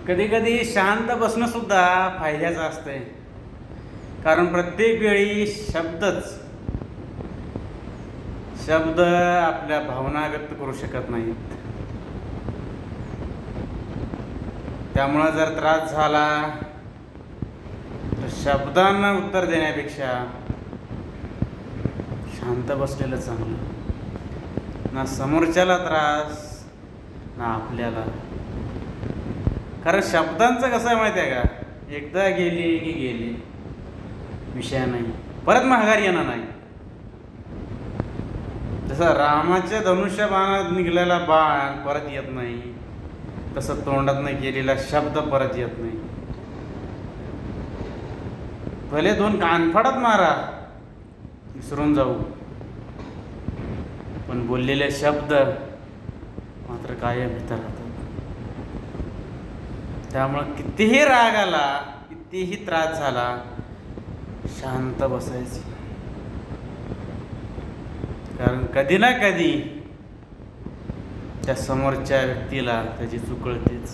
कधी कधी शांत बसणं सुद्धा फायद्याचं असतंय. कारण प्रत्येक वेळी शब्द आपल्या भावना व्यक्त करू शकत नाहीत. त्यामुळं जर त्रास झाला तर शब्दांना उत्तर देण्यापेक्षा शांत बसलेलं चांगलं. ना समोरच्याला त्रास ना आपल्याला. कारण शब्दांचं कसं आहे माहिती आहे का, एकदा गेली की गेली, विषय नाही, परत माघारी येणार नाही. जसं रामाच्या धनुष्यबाणात निघालेला बाण परत येत नाही, तसं तोंडातनं गेलेला शब्द परत येत नाही. भले 2 कानफाडात मारा, विसरून जाऊ, पण बोललेले शब्द मात्र कायम इथं राहतात. त्यामुळं कितीही राग आला, कितीही त्रास झाला, शांत बसायचं. कारण कधी ना कधी त्या समोरच्या व्यक्तीला त्याची चूक कळतेच.